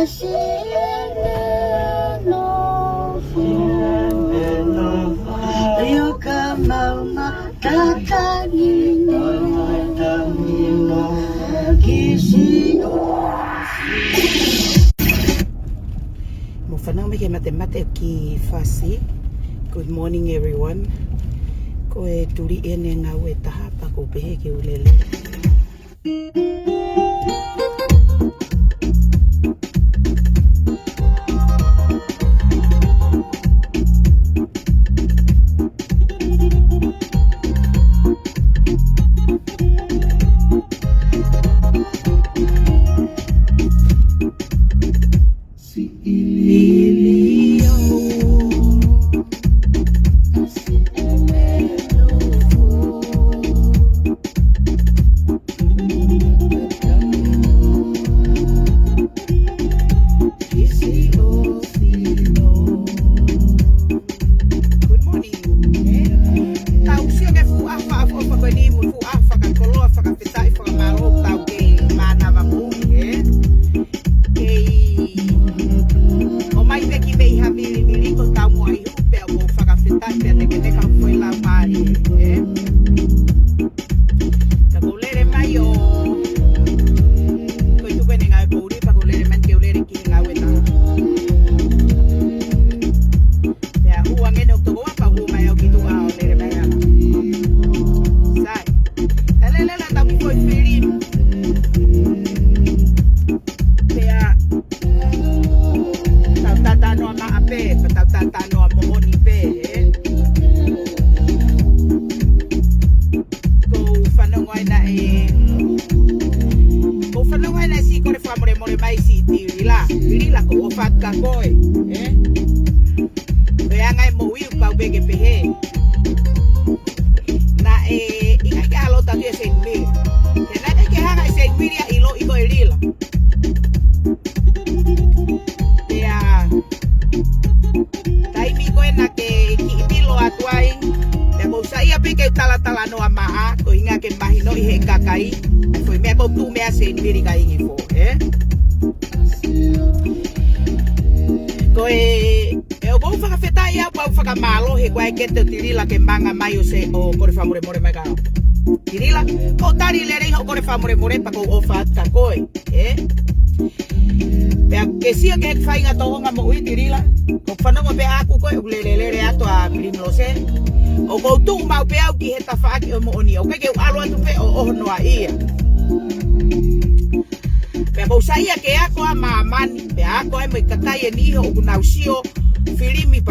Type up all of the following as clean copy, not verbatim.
Good morning everyone. Ko e turi ene ngā ue taha pa ko pehe ke ulele.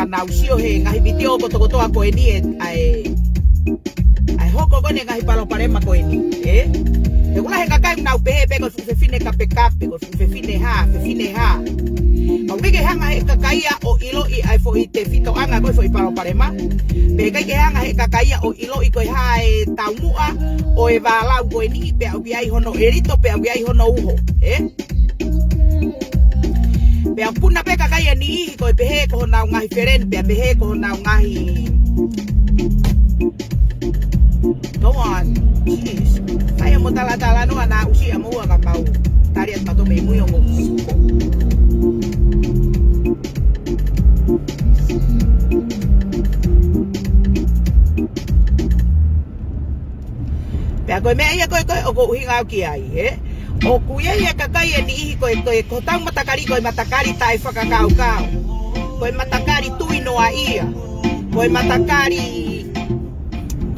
Nausio he ngahi video koto ako eni ai hoko gone ngahi palo parema ko eni e kula he kakai nau pehe ko fine kape ko fine ha mau ke hanga he kakai o ilo I ai fo ite fito anga ko fo palo parema pe kai ke hanga he kakai o ilo I ko ha e taumua o e vala ko eni pe au ai hono erito pe au ai hono uho Pea puna peka kaya ni ihi ko e pehe ko na ngahi feren pea pehe ko na ngahi. Go on. Jeez. Kaya mo tala no na usi amo ka pau. Tari at pato me muyo mo siko. Pea ko me ia ko o hinga ki ai O kuia ia kakai ni ihi ko tau matakari ko matakari tai whakakau kau. Ko matakari tui noa ia. Ko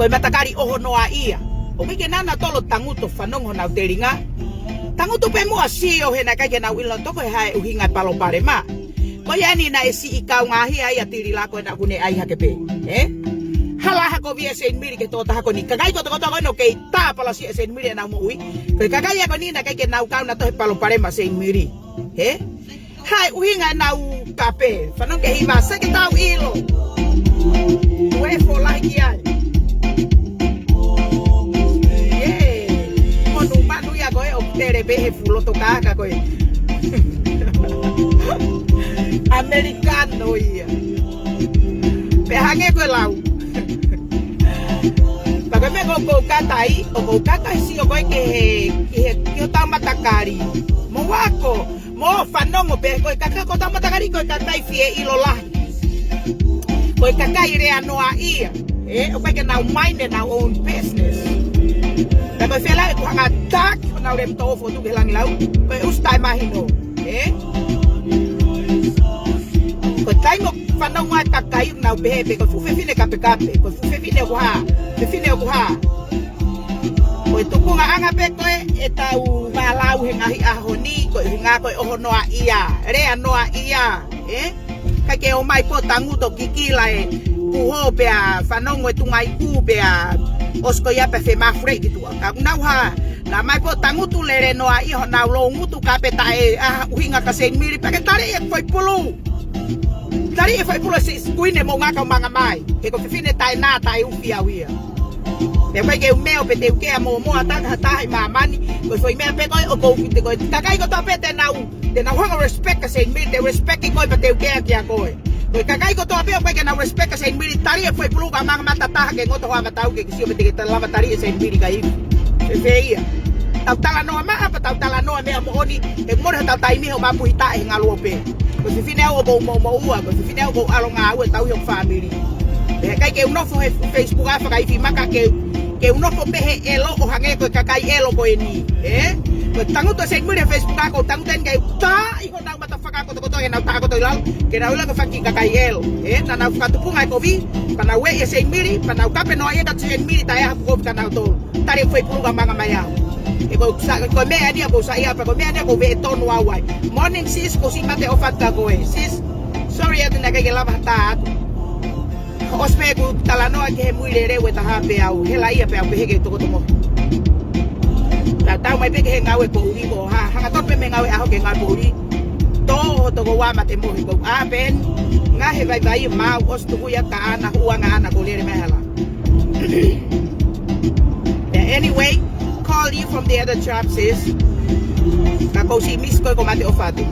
matakari oho noa ia. O ke nana tolo tanguto whanongo nau te ringa. Tanguto pe mua sio he na kai nau ilo toko hae uhinga palo parema. Ko ia ni na esi I kau ngahi ai atiri la ko na kune ai hakepe. Hala hako via sen miri ke tota hako ni kagai ko no ke ta pala si sen miri na mo ui ko kagai ko ni na kai ke nau kau na to palo parema sen miri hai uhinga nau kape fanong ke hiva sa ke tau ilo we for like ya monu manu ya ko o tere be fulo to kaka ko americano ia pe hange ko lau Pagame ko katai o ko katai si o ko ke o tau matakari mo mo whanongo pe koe kaka ko tamatagari koe kakai fie ilo lahi koe kakai rea noa ia o koe ke nau mind and our own business na koe whela e kuhanga tak nau rem tofo tu ke langi lau koe ustai mahino koe taimo whanongo ai kakai nau pehepe koe fufefine kape kape koe fufefine o kuha koe tukunga anga pe koe e tau malau he ngahi ahoni koe hinga koe oho noa ia rea noa ia kai ke o mai po tanguto kikila e kuho pea whanongo e tungai ku pea osko ia pe fe mafre ki tua ka unau ha na mai po tangutu lere noa ia ho nau lo ngutu ka pe tae uhinga ka sen miri pa ke tari e foi pulu si kuine mo ngaka manga mai e ko fifine tae na tae ufia wia me koe ke umeo pe te ukea mo ataka tahi mamani koe foi mea pe koe o kou te koe kakai ko toa pe te nau hanga respect ka sen miri te respect ki koe pa te ukea kia koe koe kakai ko toa pe o koe ke nau respect ka sen miri tari e foi puluka manga mata taha ke ngoto hoa matau ke kisio me te ke talama tari e sen miri ka hivi se feia tau tala noa maa pa tau tala noa mea mo oni e mora tau tai miho mapu hita e ngaluo pe koe fifine au o kou mo ua koe fifine au kou alonga au e tau hiong family kai ke unofo he Facebook afa kai fi maka ke unofo pehe elo o hange ko kakai elo ko ni ko tangu to sen mure Facebook ko tangu ten kai ta i ko na mata faka ko to na ta ko to lal ke na ula ko faki kakai elo na na fa tu punga ko vi pana we ye sen miri pana ka pe no ye da sen miri ta ya ko kana to tare foi pulunga manga maya ko me ani ko sa ia pa ko me ani ko ve to no awai morning sis ko si mate ofat ka ko sis sorry at na kai lava ta ospe ku talanoa ke he muirere we taha pe au hela ia pe au pe hege toko tomo la tau mai pe ke he ngawe ko uri ko hanga tope me ngawe aho ke ngawe ko uri to toko wa mate mo ko a ben nga he vai ma os tu ya ka ana huanga ana ko lere me hala anyway call you from the other tribe sis ka ko si mis ko mate ofati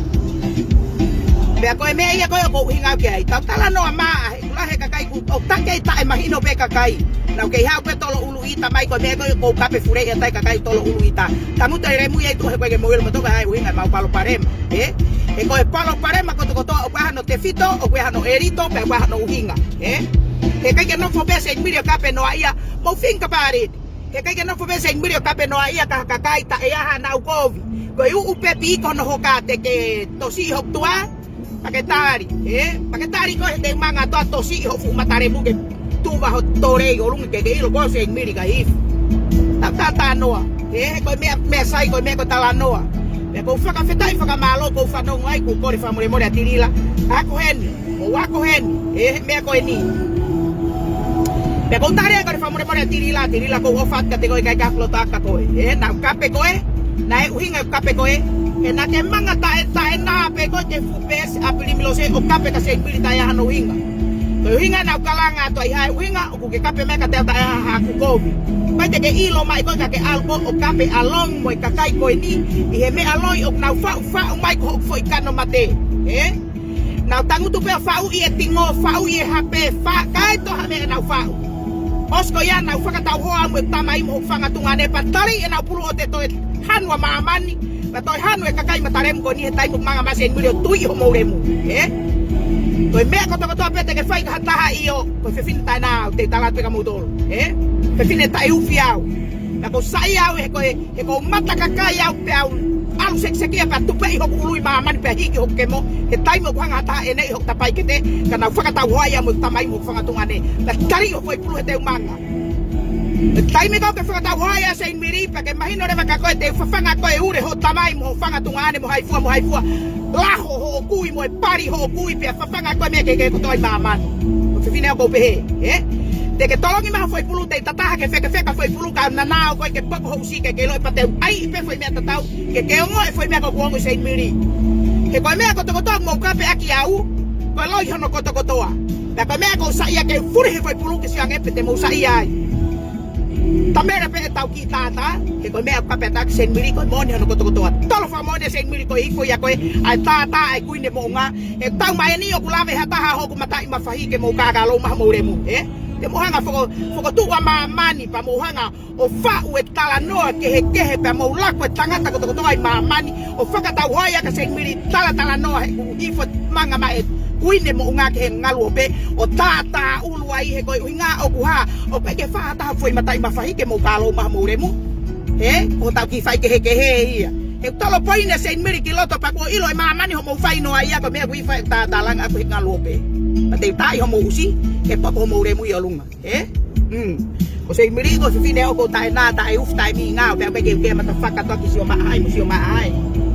be ko me ia ko hinga ke ai tala no ma he kakai ku o take ta imagino pe kakai na ke ha pe tolo ulu ita mai ko me ko kape fure ya tai kakai tolo ulu ita tamu te remu ya tu he ke mo mo to ka winga mau palo parem e ko palo parem ko to o pa no te fito o pa no erito pe pa no uhinga he kai ke no fo pe se mirio kape no ia mo finka parit he kai ke no fo pe se mirio kape no ia ka kakai ta ya ha na ukovi ko u pe pi ko no hokate ke to si hok tua paketari ko te manga to si ho fu matare mu ke tu ba ho tore go lung ke ilo ko se miri ka if ta noa ko me sai ko me ko tala noa me ko faka fetai faka malo ko fa no ngai ko ko fa mo le atirila ako hen o wako hen me ko ni me ko tare ko fa mo le atirila ko ofat ka te ko ka ka flota ka ko na kape ko na uhinga kape ko na ke manga ta na pe ko te fupes apilimilo se o kape ka se milita ya no hinga ko hinga na kalanga to ai hinga o ke kape me ka te ta ha ku ko pa te ke ilo mai ko ka ke algo o kape along mo ka kai ko ni i he me aloi o na fa mai ko foi kano mate na tangu tu pe fa u i tingo fa u i hape fa kai to ha me na fa osko ya na fa ka ta ho am ta mai mo fa nga tungane pa tari na pulu o te to hanwa mamani Patoi hanu e kakai matarem ko ni hetai muk manga masen mulio tui ho mouremu Koi mea koto apete ke fai kahataha iyo Koi fefine tai nao te talat peka mutol Fefine tai ufi au Na ko sai au he ko mata kakai au pe au Alu seksekia pa tupe iho kului maamani pe hiki ho kemo He tai muk hanga taha ene iho tapai kete Kana whakatau hoai amuk tamai muk whangatungane Na tari ho foi pulu he te umanga Tai me ko ke whakatau hoai a sein miri pa ke mahino re maka koe te whawhanga koe ure ho tamai mo whangatungane mo haifua Laho ho kui mo e pari ho kui pe whawhanga koe mea ke kotoi maamani Ko whiwhine au kou pehe Te ke tolongi maha foi pulu te tataha ke wheka foi pulu ka nanao koe ke poko ho usi ke loi pa te ai pe foi mea tatau Ke ongo e foi mea ko kuongo sein miri Ke koe mea kotokotoa mo kape aki au Koe loi hono kotokotoa Ta koe mea ko saia ke furi he foi pulu ke siang epe te mo saia ai Tamera pe tau ki tata ke ko mea kape tak sen miri ko moni no koto tolo fa moni sen miri ko iko ya ko ai tata ai kuine mo nga e tau mai ni o kulame hata ha ho ku matai mafahi ke mo ka ga lo ma mo remu Te mohanga foko tua mamani pa mohanga o fa'u e tala noa kehe pa mo lako e tangata koto ai mamani o whakatau hoia ka St. Miri tala noa he ifo manga mai kuine mo unga ke ngalu ope o tata ulu ai he koi uinga o kuha o pe ke whata foi matai mawhahi ke mo kalo maha mouremu o tau ki whai ke he ia e tolo poine St. Miri ki loto pa ko ilo e mamani ho mo whai noa ia ko mea kui whai tata langa aku he ngalu ope Matei tai ho mo usi ke pa ko mo remu ia lunga ko St. Miri ko fine o ko tai na tai uf tai mi nga pe ke mata faka to ki sio mai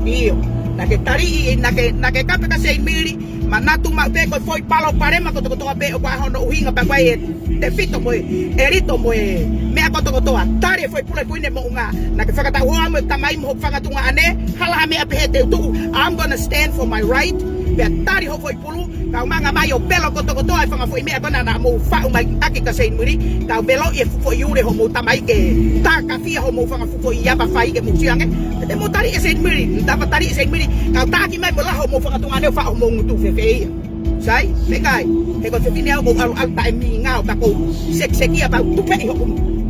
iyo na ke tari na ke kape ka St. Miri manatu ma pe ko foi palo parema ko to pe o kwa hono uhinga pa kwa te fito mo erito mo me ko to tari foi pule puine mo nga na ke faka ta ho mo tamai mo faka tunga ane hala me ape te tu I'm gonna stand for my right pe tari ho foi pulu ka manga mai o pelo ko to ai fanga foi me kona na mo fa mai aki ka St. Miri ka belo e fu foi ure ho mo tamai ke ta ka fia ho mo fanga fu foi ya ba fai ke mo siange te mo tari St. Miri ta pa tari St. Miri ka ta ki mai mo la ho mo fanga tunga ne fa ho mo ngutu fe sai me kai he ko te fine ho al ta mi nga ta ko sek ia ba tu pe ho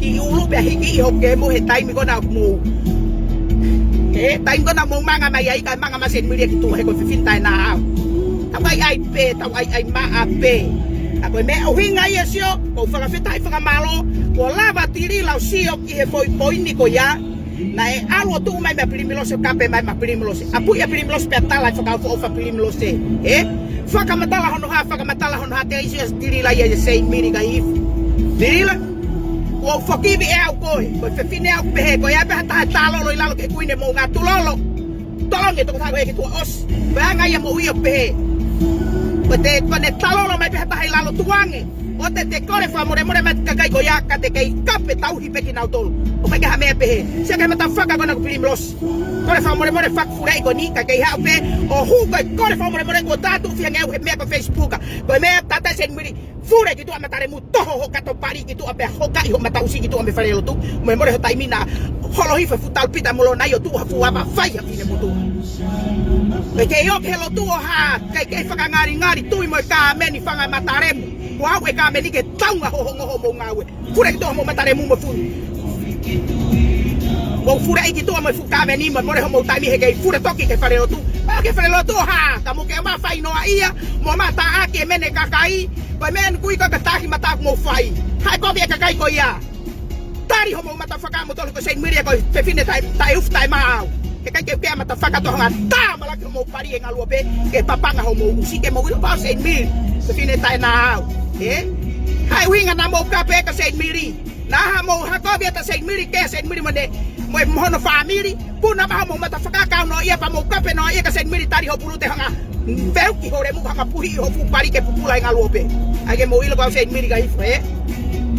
ki ulu be hi ki ho ke mo he tai mi ko na mo tai ko na mo manga mai ai ka manga ma St. Miri ki tu he ko fin tai na tawai ai pe tawai ai ma ape ako me o hinga ia sio ko fanga fetai fanga malo ko lava tiri la sio ki he foi ni ko ya na e alo tu mai me primilo se kape mai ma primilo se apu ya primilo se tala fanga fo fa primilo se faka matala hono ha te isi tiri la ia St. Miri ga if tiri la ko fokivi e au ko fe fine au pe ko ya pe ta talo lo ilalo ke kuine mo nga tulolo tolong itu ko ki tu os ba nga ya mo uyo pe Kote kone talolo mai peha tahi lalo tuange. Ote te kore wha more mai kakai ko ya ka te kei kape tau hi peki nau tolu. O kai kaha mea pehe. Sia kai mata whaka kona ko pirimlos. Kore wha more whak furei ko ni kakai hau pe. O hu kai kore wha more ko tatu fia ngeu he mea ko Facebooka. Koe mea tata St. Miri. Fure ki tu ame tare mu toho ho kato pari ki tu ape hoka i ho mata usi ki tu ame wharelo tu. Moe more ho taimina holo hifa futal pita molo nai o tu ha fuama whai ha fine mutu. Kei o helo tu o ha, kei whakangari tui mo ka meni whanga mataremu. Kua au e ka meni ke taunga ho hongo mo ngawe. Fure ki toa mo mataremu mo furu. Mo fure iki toa mo fuka meni mo more ho mo taimi he kei fure toki ke wharelo tu. Pao ke wharelo tu ha, ka mo ke ma whai noa ia, mo mata ake mene kakai. Koe men kui ka tahi mataku mo whai. Hai kobi e kakai ko ia. Tari ho mo mata whaka mo tolu ko St. Miri ko pefine tai uf tai maau. Ke kai ke mata whaka tohanga tā malaki mo pari e ngalua pe ke papanga ho mo usi ke mo wilo pao St. Miri se fine tai na au hai winga na mo ka pe ka St. Miri na ha mo ha ko bia ta St. Miri ke St. Miri mo de mo hono family puna ba mo mata whaka ka no ia pa mo ka pe no ia ka St. Miri tari ho pulu te hanga veu ki hore mu hanga puhi ho fu pari ke pupula e ngalua pe ai ke mo wilo pao St. Miri ka hifu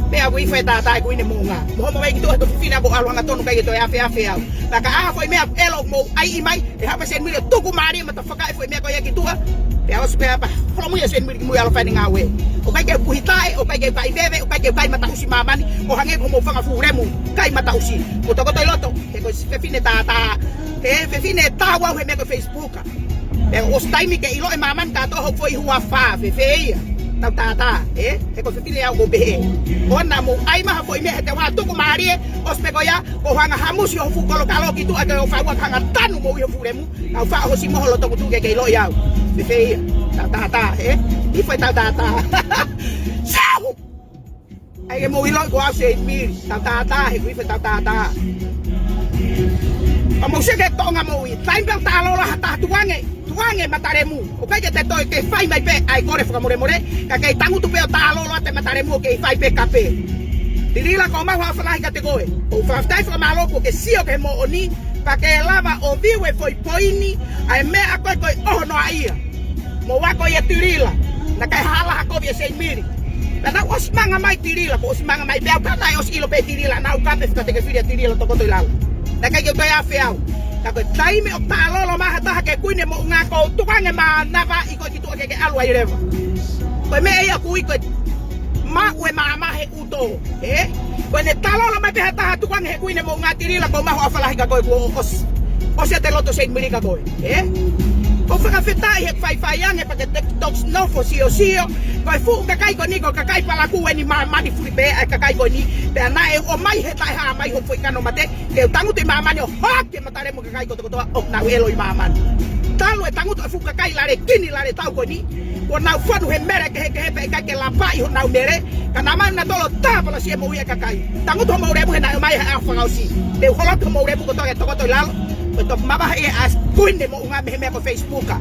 pe a wi fa ta ta ko ine mo nga mo mo mai to to fina ko alwa tonu kai to ya fe au la ka a foi me elo mo ai mai e ha pa St. Miri to ku mari mata faka foi me ko ya ki tua pe a os pe pa ho mo ya St. Miri mo ya fa ninga we o kai ke puhitai o kai ke pai bebe o kai ke pai mata usi mamani o hange ko mo fanga furemu kai mata usi ko to loto ke ko fe fine ta fe fine ta wa he me ko Facebook pe os taimi ke ilo e maman ka to ho foi hua fa fe tata e ko fitile au go be ona mo ai ma foi me te wa to ko mari os pe ko ya ko hanga hamusi ho fu ko lo kalo ki tu ake o fa wa hanga tanu mo yo furemu au fa ho si mo lo to ku tu ke lo ya be tata i foi tata sao ai ke mo ilo ko a St. Miri tata he ko foi tata amo se ke tonga mo i time bel talo la hata tuange mataremu o kai te toi ke fai mai pe ai kore fuka more ka kai tangu tu pe o talo la te mataremu ke fai pe kape dirila ko ma wa fala ka te goe o fa stai fuka malo ko ke sio ke mo oni pa ke lava o viwe foi poini ai me a ko o no ai mo wa ko ye dirila na kai hala ko bi St. Miri na os manga mai dirila ko os manga mai be ka tai os ilo pe dirila na o ka te fuka te ke firia dirila to ko to ilalo na kai ke pe a fe au ka ko taime o talo lo ma hata ke kuine mo nga ko tukange ma nava i ko ki tu ke alwa i reva ko me ia ku i ko ma we ma he uto ko ne talo lo ma pe hata tukange he kuine mo nga tirila ko ma ho afala ka ko os o se te loto St. Miri ka ko Ko whakawhetai he whaiwhaiange pa ke TikToks nofo sio. Koi fu kakai ko ni ko kakai pala ku ni mamani fui be ai kakai ko ni. Pe ana e o mai he tai ha mai ho foi kano mate. Ke tangu te mamani o hake matare mo kakai ko to o na elo i mamani. Talo e tangu to fu kakai lare kini lare tau ko ni. Ko na fanu he mere ke pe ka ke la pai ho na mere. Kana man na tolo ta pala si mo ia kakai. Tangu to mo re mo he na mai ha fa ngausi. De hola to mo re mo ko to lalo. Betul mama he as kuinde mo nga me ko Facebook ka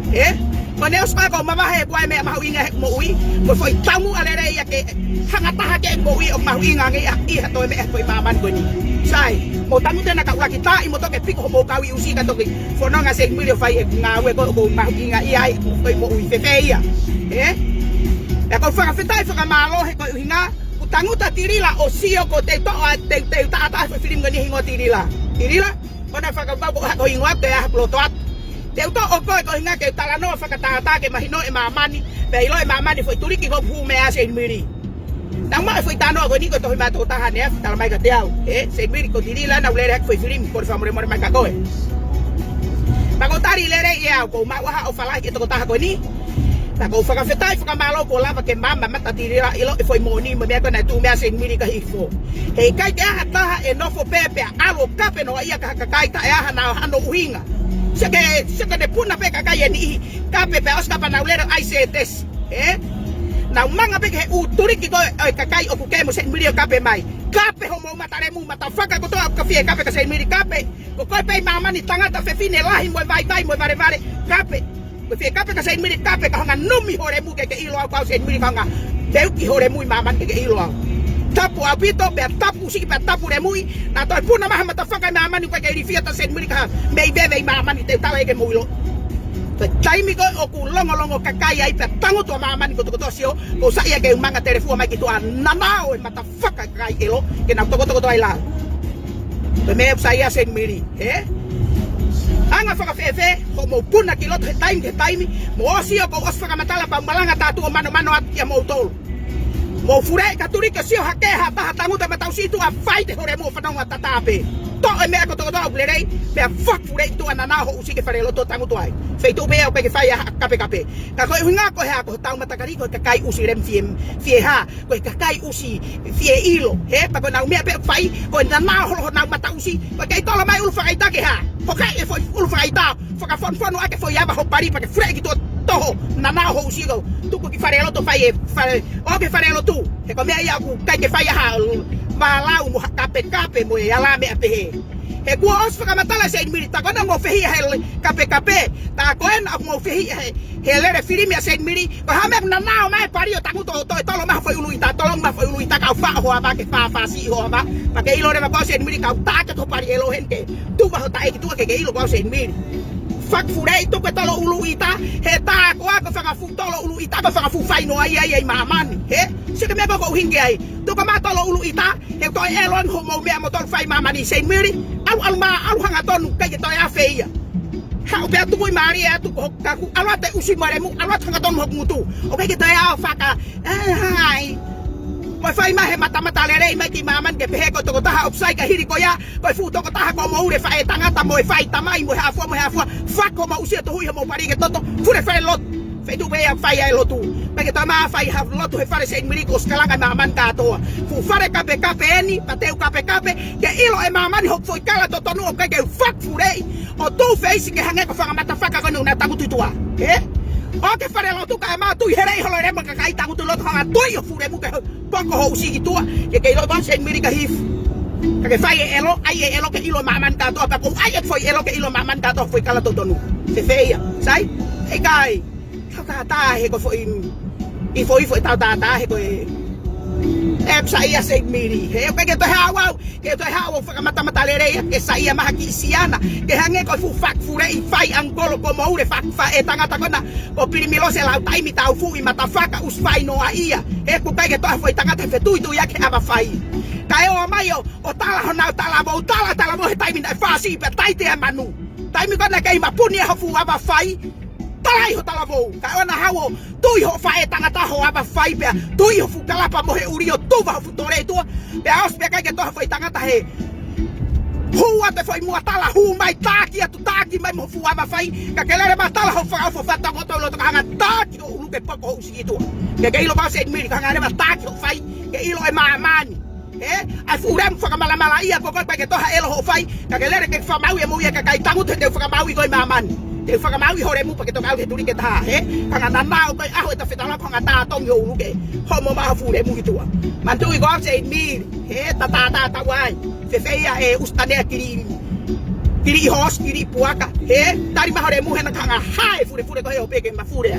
kone os ka ko mama he kwai me ma winga mo ui ko foi tamu alere ya ke hangata ha ke mo ui o ma winga nge i ha to me ko mama ko ni sai mo tamu te na ka ula kita i mo to ke piko mo ka wi usi ka to ke fo no nga se milio fai nga we ko ma winga i ai mo ui fe fe ia e ko fa fetai fa malo he ko hinga utangu ta tirila o sio ko te to te ta film ngani hingo tirila Kona whakabau ko ingoa te aha plotoat. Te uto o koe ko hinga ke talanoa whakatata ke mahino e mamani. Pe ilo e mamani foi turiki ko pume a Saint Mary. Nang ma foi tanoa ko ni ko tohi mato tahan ya tala mai ka te au. Saint Mary ko tirila na ulere foi film ko fa more mai ka koe. Pako tari lere ia ko ma wa o fala ke to taha ko ni. Ta ko whakawhetai whakamalo ko lava ke mama mata tirira ilo e foi moni mo mea kona tu mea Saint Mary ka hifo. Hei kai te aha taha e nofo pepe alo kape no ia ka kakai ta e aha na hano uhinga. Seke de puna pe kakai e ni kape pe oskapa na ulero ai se tes. Na umanga pe ke uturiki ko kakai o kukemo Saint Mary o kape mai. Kape homo matare mu mata whaka ko toa ka fie kape ka Saint Mary kape. Ko koe pe mama ni tangata fefine lahi mo vai mo vare kape. Ko fie kape ka Saint Mary kape ka hanga numi hore mu ke ilo au kau Saint Mary ka hanga teuki hore mu maman ke ilo au. Tapu apito be tapu siki be tapu re mui na to puna maha matafaka maman ko ke rifia ta Saint Mary ka mei bebe maman te tawa ke mo ilo. Pe taimi ko o ku longo kakai ai pe tango to maman ko to sio ko sa ia ke manga telefone mai ki to nanao e matafaka kai ilo ke na to ai la. Pe me sa ia Saint Mary anga whakawhewe, ko mo puna ki loto he taimi, mo osio ko os whakamatala pa malanga tatu o mano at ia mo tolu. Mo fure ka turi ke sio hake ha taha tanguta matau situ a fight hore mo whanonga tatape. To e mea ko to blerei, mea fuck fure tu anana ho usi ke whare loto tangutu ai. Feitu mea o peke whai a kape. Ka koe huinga ko hea ko tau matakari ko kakai usi rem fie ha, ko kakai usi fie ilo, pa ko nau mea pe whai, ko nana ho nau mata usi, ko kei tola mai ulu whakaita ke ha. Hokai e foi ulu whakaita, whakafonfono ake foi aba ho pari pa ke fure ki to toho nana ho usi go. Tuku ki whare loto whai o ke whare loto, he ko mea ia ku kai ke whai ha malau mo kape mo ala me ape he ko os whakamatala Saint Mary ta kona mo fehi he kape ta koen mo fehi he lere firimi a Saint Mary ko hame na nao mai pario tangu to tolo ma foi uluita ka fa ho aba ke fa si ho aba pa ke ilo re ma ko Saint Mary ka ta ke to pari elo hente tu ba ta e tu ke ilo ko Saint Mary fak furei to ke tolo uluita he ta ko whakafu tolo uluita ko whakafu fai no ai mamani se ke me ko hinge ai to ka ma tolo uluita he to elon ho mo me mo tolo fai mamani Saint Mary au hanga tonu ka ke to ya feia ha o pe tu ko maria tu ko ka ku alwa te usi mare mu alwa hanga tonu ho mutu o ke to ya faka hai mo fai ma he mata lere mai ki maman ke pehe ko to taha upside ka hiri ko ya ko fu to taha ko mo ure fai tangata mo fai tamai mo ha fo fa ko ma usi to hui mo pari ke toto fure fai lot fai tu be fai ai lotu pe ke tama fai ha lot he fare Saint Mary ko skala ka maman ka to fu fare kape eni pateu kape ke ilo e maman ho foi kala to tonu ka ke fak fure o tu face ke hange ko fa mata faka ko na tagu tutua oke fare lotu ka ma tu herei holore ma ka kai tagu tu lot ha tu yo fure mu ke poko ho usi tua ke ilo ba Saint Mary ka hif ka fai elo ke ilo maman ka to pa ko ai foi elo ke ilo maman ka to foi kala to tonu se feia sai e kai ka ta he ko foi i foi ta he ko sai a Saint Mary he ke to hawa whakamata lere ke sai a mahaki siana ke hange ko fu fak fure i fai angolo ko mo ure fak fa e tangata kona ko pirimilo se la taimi tau fu i matafaka us fai no ia e ku ke to foi tangata fe tu ya ke aba fai kai o mai o tala hona tala mo he taimi na fa si pe taite manu taimi kona kai mapuni ha fu aba fai talai ho talavo ka ona hawo tui ho fae tangata ho aba fai pe tui ho fukalapa mo he urio tu va fu tore tu pe os pe ka ke to fai tangata he Hua te foi mua tala hu mai taki atu taki mai mo fua ma fai ka kelere ma tala ho fa fata ko to lo to hanga taki o lu ke poko ho situ ke ilo ba se miri ka ngane ma taki ho fai ke ilo e ma mani ai furem fa mala mala ia ko pa ke to ha elo ho fai ka kelere ke fa mau e mo ia ka kai tangu te fa mau i ko ma mani te fa mau i hore mu pa ke to ka te turi ke ta ka ngana na o ko a ho ta feta la ko ngata to yo lu ke ho mo ma fure mu itu man tu i go se miri ta wai feia ustane kiri hos kiri puaka tari mahore muhe na kanga hai fure ko he opeke mafure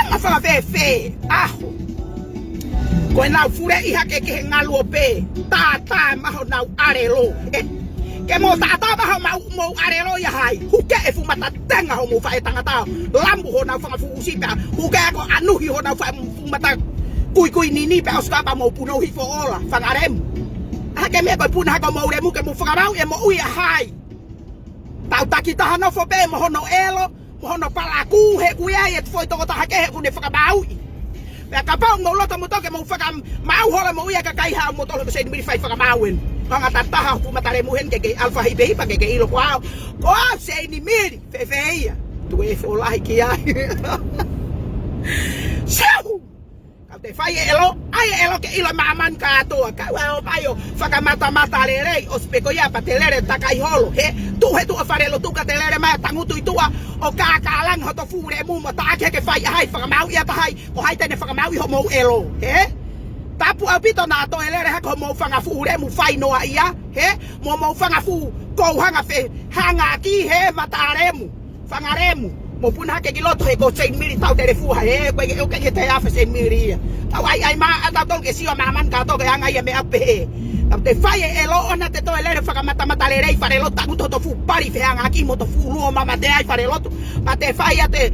ama fala fe aho ko na fure iha ke ngalu ope ta maho na arelo ke mo tata ba mo arelo ya hai huke e fumata tenga ho mo fa etangata lambu ho na fa fu usipa huke ko anu hi ho na fa fumata kui nini pa oska ba mo puno hi fo ola fa ngarem ke me ko puna ko mo remu ke mo fa mau e mo ui hai tau takita hano fo be mo no elo mo no pala ku he ku ya et foi to ta ke he ku ne fa mau ya kapau mo lo to mo to ke mo fa mau ho mo ya ka kai ha mo to se ni fa mauen Panga tataha fu matare muhen ke alfa hibe pa ke ilo kwao ko se ni miri feia tu e fo lai ki ai seu ka te fai elo ke ilo maman ka to ka wa payo faka mata lere ospeko ya pa telere takai holo tu farelo tu ka telere ma tangutu itua o ka lang ho to fure mu mo ta ke fai hai faka mau ya ta hai o hai tene faka mau ho mo elo tapu apito na to elere ha ko mo fanga fu re mu fai no ia mo fanga fu ko hanga fe hanga ki mataremu fangaremu mo puna ke kiloto he ko 100 mili tau tere fu ha ko ke te afa 100 mili tau ai ma ata to ke si o maman ka to ke hanga ia me ape te fai elo ona te to elere fanga mata lere fare lo tagu to fu pari fe hanga ki mo to fu lu mama te ai fare lo ma te fai ate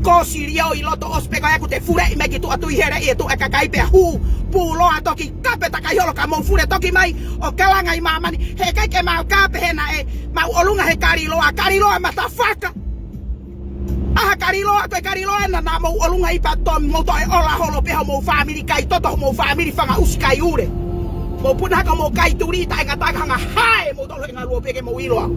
ko sirio i loto ospeko ya ku te fure i me ki tu atu i here i tu e kakai pe hu pulo atoki kape takayolo ka mo fure toki mai o kalanga i mamani he kai ke mau kape he na mau olunga he kariloa matafaka aha kariloa na mo olunga i patom mo to e ola holo pe mo family kai toto mo family fanga uskai ure mo puna ka mo kai turita ngata hanga hai mo to nga luo pe ke mo iloa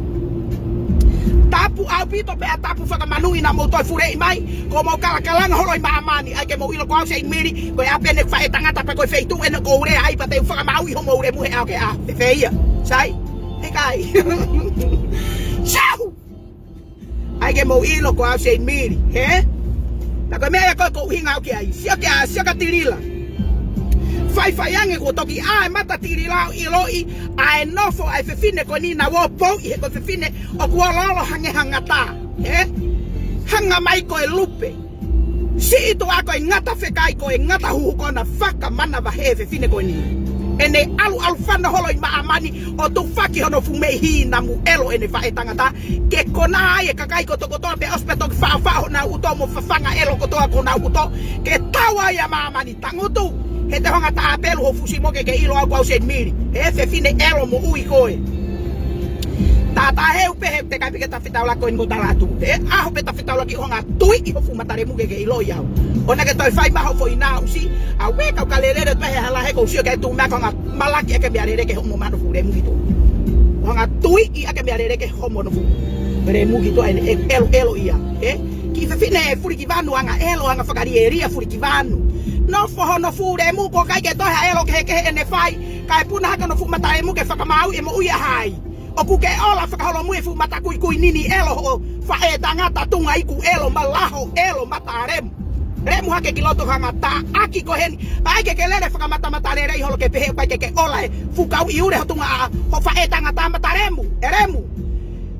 tapu apito pe tapu faka manui na mo to fure mai ko mo kala holo i mamani ai ke mo ilo ko se miri ko ya pene fa etanga tapa ko feitu en ko ure ai pa te faka mau i ho mo ure mu he ke feia sai e kai chau ai ke mo ilo ko se miri na ko me ko hinga ke ai sia ka tirila fai ange ko toki mata tirila ilo i ai nofo ai fefine ko ni na wo po i ko fefine o ko lolo hangata hanga mai ko e lupe si to ako ngata fe kai ko ngata hu ko na faka mana ba he fefine ko ni ene alu fana holo i maamani o tu faki hono fu me hi na mu elo ene fa etangata ke kona ai ka kai ko to be ospeto fa na uto mo fanga elo ko to ko na uto ke tawa ya maamani tangutu he te honga ta apelu ho fusi mo ke ilo au au sen miri fe fine elo mo ui koe tata he upe he te kai ke ta fitaula ko ngo tala tu aho pe ta fitaula ki honga tui i ho fu matare mu ke ilo ya ona ke toi fai ma ho foi na usi a we ka kalere pe hala he ko sio ke tu ma honga malaki ke biarere ke mo manu fu re mu gitu honga tui i ke biarere ke ho mo no fu re mu gitu elo ia ki fe fine furi ki vanu anga elo anga fakarieri furi ki vanu no fo no fure mu ko kai ke to ha elo ke ene fai kai puna ha no fu mata mu ke fa mau e mo uia hai o ku ke ola fa holo mu e fu mata kui nini elo ho fa e tangata tunga iku elo malaho elo mata remu ha ke kiloto ha mata aki ko hen ai ke lele fa mata lere holo ke pe ke ola fu kau i ure ho tunga ho fa e tangata mata remu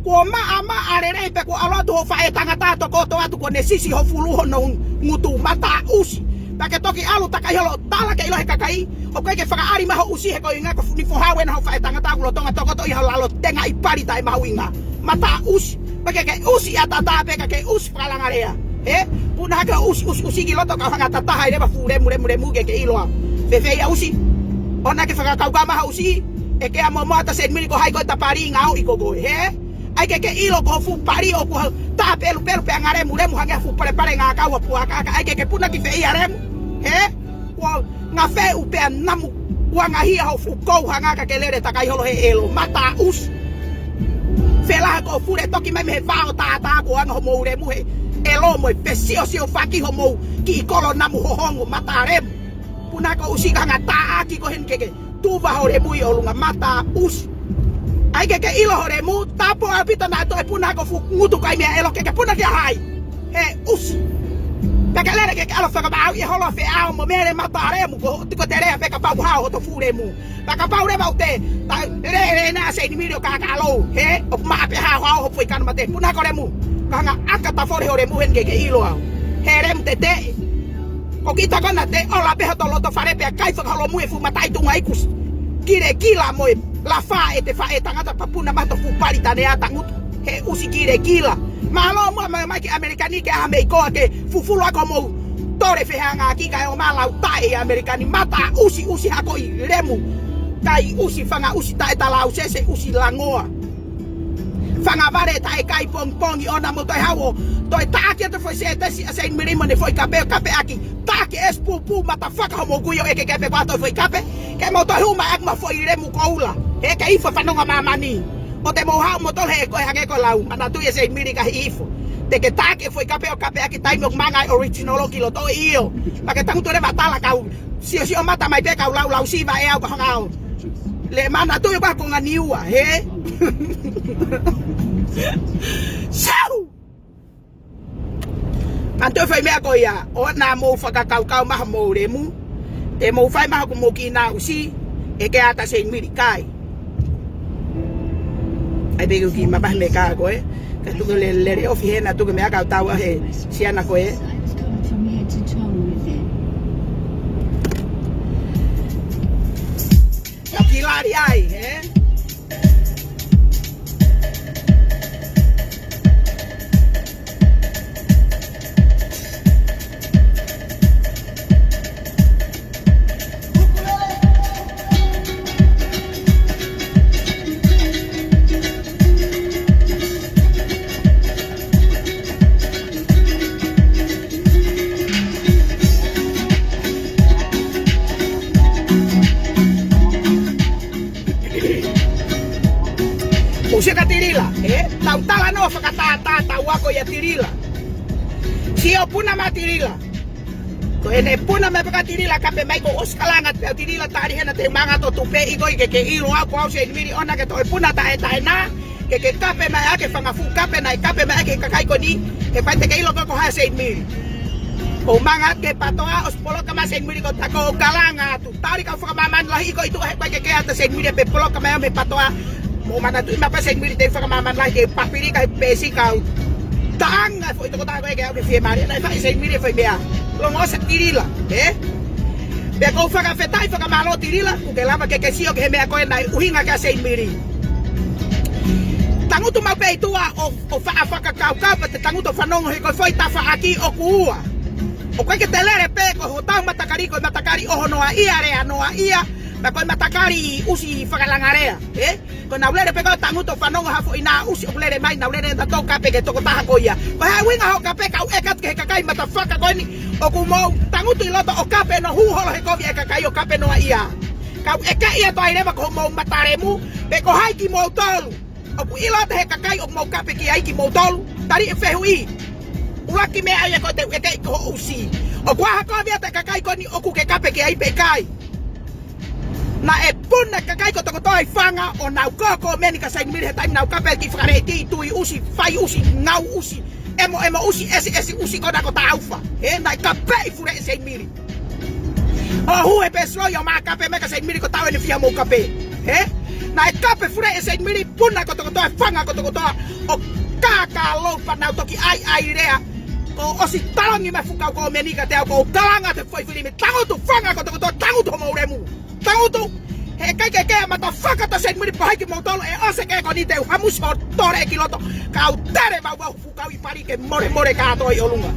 ko ama arere pe ko alo to fa e tangata to ko to atu ko nesisi ho fulu ho no ngutu mata usi take toki alu takai holo tala ke ilo he kakai o ke faka ari maho usi he ko inga ko ni fo hawen ho fa tangata ulo tonga toko to i halo tenga i pari tai maho inga mata usi ke usi ata ta pe ke usi pala ngarea puna ka usi ki loto ka hanga tata hai ba fure mure ke ilo fe ya usi ona ke faka ka maho usi e ke amo mata sen miri ko hai ko ta pari ngao i ko go ai ke ilo ko fu pari o ko ta pelu pe ngaremu remu hanga fu pare nga ka wa pu aka ai ke puna ki fe remu he ko nga fe u pe namu wa nga hi ho fu ko hanga ka ke lere ta kai holo he elo mata us fela ko fu re toki me va o ta ko nga mo remu he elo mo pesio sio faki homo ki kolo namu hohongo mata remu puna ko usi nga ta aki ko hen ke tu va hore mu yo lunga mata us ai ke ilo hore mu tapo apita na to puna ko fu ngutu kai me elo ke puna ke hai he us peka lere ke alo fa ba i holo fe ao mo mere mata re mu ko tiko tere peka pa ha ho to fu re mu peka pa re ba te re na se ni mi ka ka lo he o ma pe ha ho foi kan mate puna ko re mu nga aka ta fore hore mu hen ke ilo ao he re mu te ko kita kana te ola pe to loto fare pe kai fa holo mu e fu matai tu ngai kus kire kila mo la fa e te fa e tangata papuna mato fu pari tane ata ngutu he usi kire kila malo mo ma ki amerikani ke ame ko ke fu fu lo ko mo tore fe hanga ki ka o mala utai amerikani mata usi hako i remu kai usi fanga usi ta eta la usese usi langoa fanga vare ta e kai pong i ona mo to hawo to ta ke te foi se te se mirimo ne foi kape aki ta ke es pu mata faka mo guyo e ke pe kwato foi kape ke mo to huma ak ma foi remu koula e ke ifo fanonga mamani o te mo ha mo to he ko hage ko lau mana tu se miri ka ifo te ke ta ke foi kape aki tai mo manga original kilo to io pa ke tangu to re batala kau si o mata mai pe kau lau si va e au ka ngao le mana tu ba ko nganiwa he sau anto fai mea ko ia o na mo faka kau ma mo remu te mo fai ma ko mo ki na usi e ke ata se miri kai ai be ki ma ba me ka ko ka tu le ofi he na tu me aka tau he si ana ko Kilari ai, Usika tirila, tautala no fakata wako ya tirila. Sio puna matirila. Ko ene puna me pakatirila kape mai ko oskalanga pe tirila tari hena te manga to tupe iko ke ilo ako au se miri ona ke to puna ta na ke kape mai ake fanga fu kape na kape mai ake kakai ko ni ke pante ke ilo ko ha se miri. O manga ke patoa os polo ka se miri ko tako kalanga tu tari ka fanga maman lahi ko itu ke ata se miri pe polo ka mai me patoa mo mana tu ma pa se miri te fanga maman lahi ke papiri ka pesi ka tang fo ito ko ta ko ke fie mari na fa se miri fa bea lo mo se tirila be ko fanga fetai fanga malo tirila ku ke lava ke sio ke me ko na uhinga ka se miri tanguto ma pe tua o fa fa ka pa te tanguto fa no he ko foi ta fa aki o kuua o ko ke telere pe ko hota matakari o no ia re no ia ba ko matakari usi fa kalangarea ko na ulere pe ko tanguto fa no ha fo ina usi ulere mai na ulere ta to ka pe ke to ta ko ia ba ha winga ho ka pe ka e ka ke kai mata fa ka ko ni o ku mo tanguto iloto o ka pe no hu ho he ko vi e ka kai o ka pe no ia ka e ka ia to aire ba ko mo mataremu pe ko hai ki mo tolu o ku ilo te kakai o mo kape ki ai ki mo tolu tari e fehui ula ki me ai ko te e kai ko usi o ku ha ko via te kakai ko ni o ku ke kape ki ai pe kai na e puna kakai ko to ai fanga o na ko meni ka sai miri tai na kape ki fare ti tu usi fai usi ngau usi emo usi esi usi ko na ko ta ufa na kape fure sai miri o hu e peslo yo ma kape me ka sai miri ko ta ni fia mo kape na e kape fure e se miri puna ko to fanga ko to o kaka lo pa na to ki ai rea ko o si talangi me fuka ko menika te ko kalanga te foi fili me tango to fanga ko to tango to mo remu tango to he ke mata faka to se miri pa ki mo to e o se ke ko ni te hamus ho tore kiloto ka utere ma wa fuka i pari ke more ka to i olunga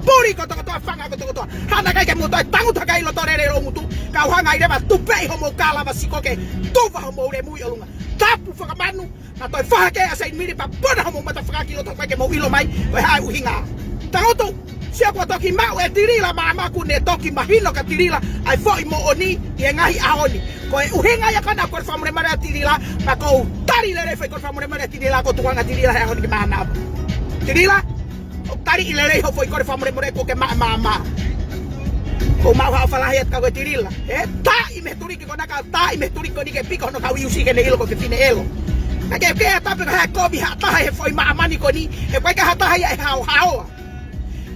puri ko to fanga ko to hana kai ke mo to tangu ta kai lo to re lo mutu ka hanga ire ba tu pe homo kala ba siko ke tu va homo re mu olunga tapu fa manu na to fa ke asa miri pa bona homo mata fa ki lo to ke mo ilo mai ko hai uhinga tangu to sia ko toki mau e tirila mama ku ne toki mahino ka tirila ai foi mo oni e ngai aoni ko uhinga ya kana ko famre mara tirila pa ko tari le fe ko famre mara tirila ko tuanga tirila ha oni mana tirila o tari ile re ho foi ko famre mara ko ke mama ko mau ha fala het ka ko tirila ta i me turi ko na ka ta i me turi ko ni ke piko no ka wi usi ke ne ilo ko ke fine elo ke ta pe ha ko bi ha ta he foi mama ni ko ni e ko ka ha ta ha hao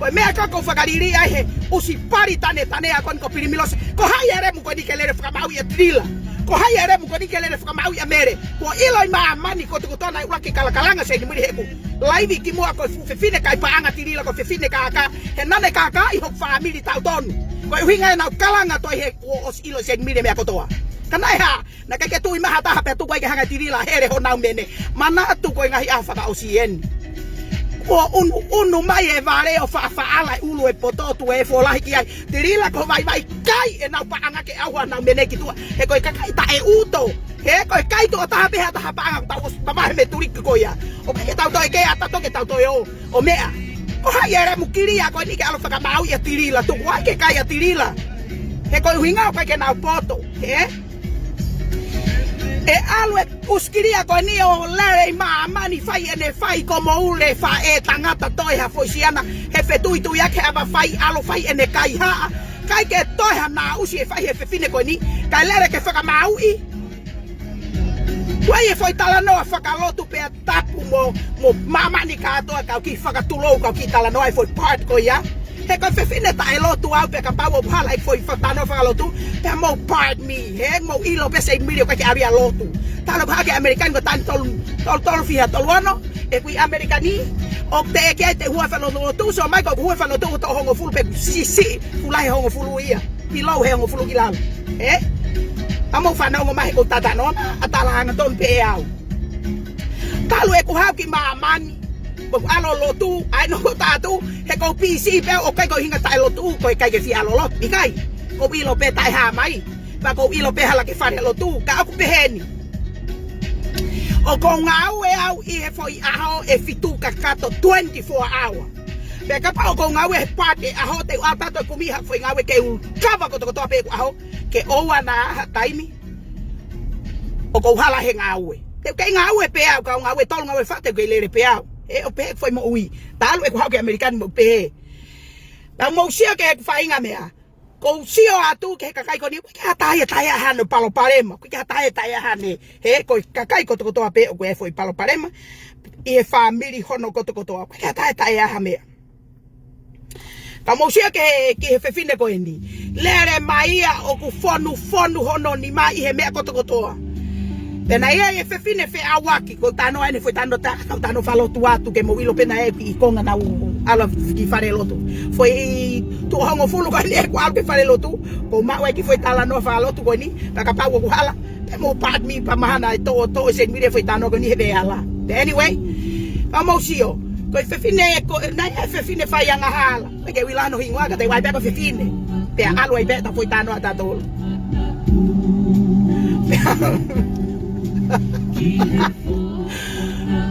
Pues me acá con fagariri ai usi pari tane akon ko pirimilos ko hayere mu ko dikelere fra mau ya trila ko hayere mu ko dikelere fra mau ya mere ko ilo ma mani ko to na ula ki kala se ni muri heku live ki mo ko fefine kai pa anga trila ko fefine ka he nane ka i ho family ta don ko hinga na kalanga to he os ilo se ni me ko toa kana ha na ka ke tu ma hata ha pe tu ko ke hanga trila here ho na mene mana tu ko ngai afa ka osien o unu mai e vale o fa ala ulu e poto tu e fo la ki ai tirila ko vai kai e na pa anga ke awa na mene ki tu e ko kai ta e uto he ko kai to ta be ta pa anga ta os pa me turi ko ya o ke ta to e ke ata to ke ta to o mea o ha yere mu kiri ko ni ke alo fa mau ya tirila tu wa ke kai ya tirila he ko hinga ko ke na poto he e alwe uskiria ko ni o lere mama ni fai ene fai como ule fa e tangata toiha foisiana he fetu itu ya ke aba fai alo fai ene kai ha kai ke toiha na usi e fai he fefine ko ni kai lere ke faka mau i wai e foi tala no faka lotu pe tapu mo mama ni ka to ka ki faka tulo ka ki tala no ai foi part ko ya he ko fefine ta elo tu au pe ka pawo bhala foi fata no faka lotu pe mo part mi he mo ilo pe se milio ka ki aria lotu talo ba ke american ko tan tol fiha tol wano e kui americani o te ke te hua fa lotu so mai ko hua fa lotu to hongo fulu pe si fulai hongo fulu ia pilo he hongo fulu kilalo amo fa na ngo mai ko tata no atala nga ton pe au talo e ku ha ki mamani alo lotu ai no tatu he ko PC pe o kai ko hinga tai lotu ko kai ke fi alo lot ikai ko ilo pe tai ha mai ba ko ilo pe hala ke fa lotu ka aku pe heni o ko ngau e au i he foi aho e fitu ka kato 24 hour pe ka pa o ko ngau e parte aho te ata to kumi ha foi ngau ke u kava ko to pe aho ke o wana taimi o ko hala he ngau te ke ngau e pe au ka ngau e tol ngau e fa te ke le pe au e o pe foi mo ui talo e ko ke american mo pe ta mo sia ke fa inga mea ko sio atu ke kakai ko ni ke atai ha no palo parema ke atai ha ne he ko kakai ko to pe ko e foi palo parema e family hono ko to ke atai ha me ta mo sia ke fe fine ko ni lere maia o ku fonu hono ni mai he me ko to Pena ia e fefine fe awaki ko tano ene foi tano ta tano falo tu atu ke mo ilo pena e i konga na ala ki fare lotu foi tu hongo fulu ko ni ko alpe fare lotu ko ma wa ki foi tala no falo tu ko ni pa ka pa ko hala pe mo pat mi pa mahana to se mi foi tano ko ni he hala anyway amo sio ko fefine ko na fefine fa yang hala ke wilano hingwa ka te wa pe ko fefine pe alo ai pe ta foi tano ata to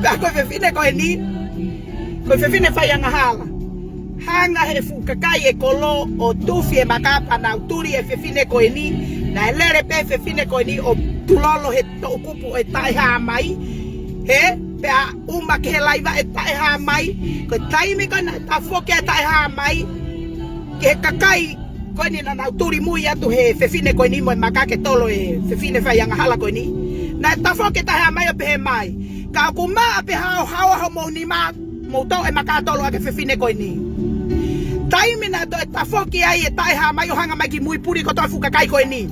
ko fefine ko ni ko fefine fa yang hala hanga he fu kakai e kolo o tufi e makapa na uturi e fefine ko ni na lere pe fefine ko ni o tulolo he to kupu e tai ha mai he pe uma ke laiva e tai ha mai ko tai me kana ta foke tai ha mai ke kakai ko ni na uturi mu ya tu he fefine ko ni mo makake tolo e fefine fa yang hala ko ni na tafo ke ta mai pe mai ka ku ma pe ha mo ni ma mo to e makatolo ke fefine ko ni tai mina to tafo ke ai tai ha mai hanga mai ki mui puri ko to fu ka kai ko ni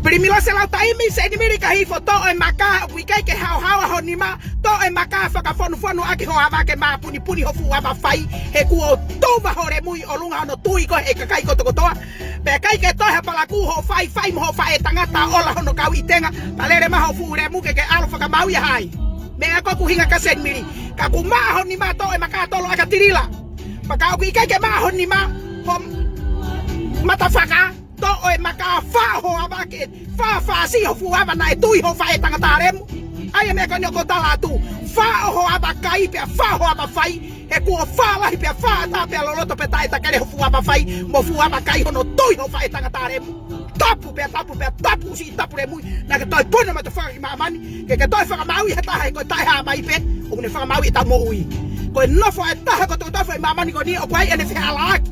primilo se la tai mi se ni mi ka hi foto e maka wi kai ke ha ho ni ma to e maka fa ka fonu aki ho ava ke ma puni ho fu ava fai he ku o to va hore mui o lunga no tui ko e ka kai ko to pe kai ke to ha pala ku ho fai mo fa e tangata ola hono ka wi tenga palere ma ho fu re mu ke alfa ka mau ya hai me ko ku hinga ka sen miri ka ku ma ho ni ma to e maka to lo aka tirila Baka ako ikay kay mahon ni ma. Hom. Matafaka. To oy maka fa ho abakit. Fa si ho fu aba na etui ho fa etangatarem. Ai me kanyo ko talatu. Fa ho abakai pe fa ho abafai. E ko fa la pe fa ta pe loloto pe ta eta kare ho fu abafai. Mo fu abakai ho no tui ho fa etangatarem. Tapu si tapu remu na ke toi pona ma te fa mamani ke toi fa maui hata hai ko tai ha mai pe o ne fa maui ta mo ui ko no fa ta ko to fa mamani ko ni o kwai ene fa halak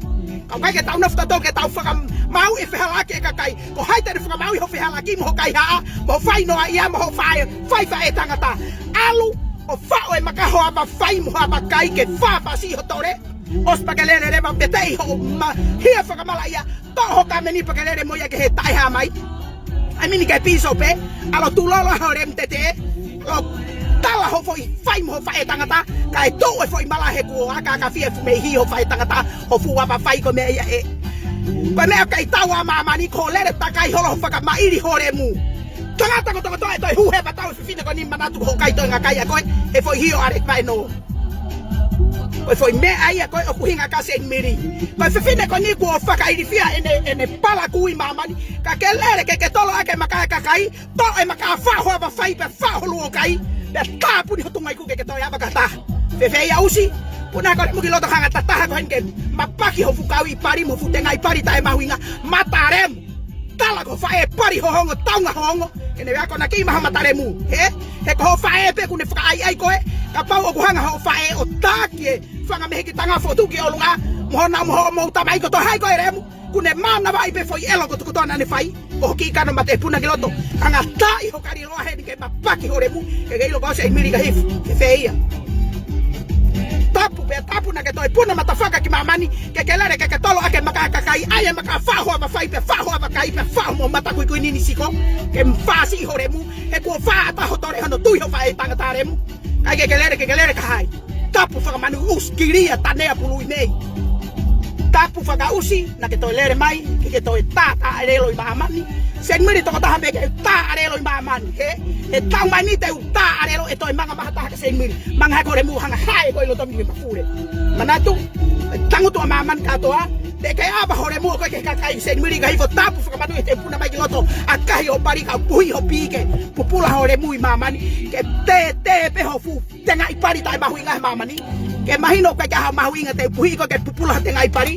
ko kai ke ta no fa to ke ta fa maui fa halak ke kai ko hai te fa maui ho fa halaki mo kai ha mo fai no ia mo fai fa e tangata alu o fa o e maka ho aba fai mo aba kai ke fa si ho tore os pakelele re ba betei ho ma hia fa malaya to ho kameni pakelele mo ya ke he tai ha mai ai mini ke piso pe alo tu lo ho rem tete lo tala ho foi fai mo fai tangata kai to e foi mala he ko aka ka fie fu me hi ho fai tangata ho fu aba fai ko me ya e ko me kai tawa mama ni ko le ta kai ho lo fa ka mai ri ho re mu tangata ko to e to hu he ba ta fi ne ko ni manatu ho kai to nga kai ko e foi hi o are vai no o foi me ai ko o kuhinga ka se miri ko fe fine ko ni ko fa kai fia ene pala kui mama ni ka kelere ke tolo ake maka kai to e maka fa ho ba fai pe fa ho lo kai be ta pu ni to mai ku ke to ya baka ta fe ya usi puna ko mo kiloto hanga ta ha ko henke mapaki ho fukawi pari mo futenga i pari ta e mahuinga matarem tala ko fa e pari ho hongo taunga hongo ene ya ko na ki ma mataremu he ko fa e pe ku ne fa ai ko e ka pau o hanga ho fa e o takie fanga me kitanga fotu ki olunga mo mo tamai ko to hai ko eremu kune mana vai pe foi elo ko to na ne fai o ki kana mate puna kiloto anga tai ho kari lo he ke mapaki ho remu ke lo ko se miri ka hif ke feia tapu na ke to puna matafaka ki mamani ke kelere ke tolo ake maka kai ai maka fa ho ba fai pe fa ho ba kai pe fa mo mata ko nini siko ke mfasi ho remu e ko fa ta ho tore no tu ho fa tanga taremu ai ke kelere ka hai tapu fa manu uskiria tanea pului nei tapu fa ga usi na ke to lere mai ke to ta arelo i mamani sen miri to ta hambe ke ta arelo i mamani e ta mani te ta arelo e to manga mahata ka sen miri manga ko remu hanga hai ko lo to mi mafure manatu tangu to maman ka to de ke aba hore mu ko ke ka kai sen miri ga hifo tapu fa manu te puna mai loto akai o pari ka pui ho pike pupula hore mu i mamani ke te pe ho fu tenga i pari tai mahuinga mamani ke mahino ka ka mahuinga te pui ko ke pupula tenga i pari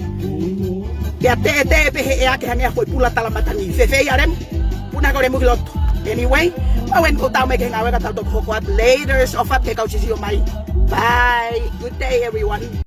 ke te pe he ya ke hanga ko pula tala matani fe ya rem puna ko remu loto anyway I went go down making our got to later so fat take out mai bye good day everyone.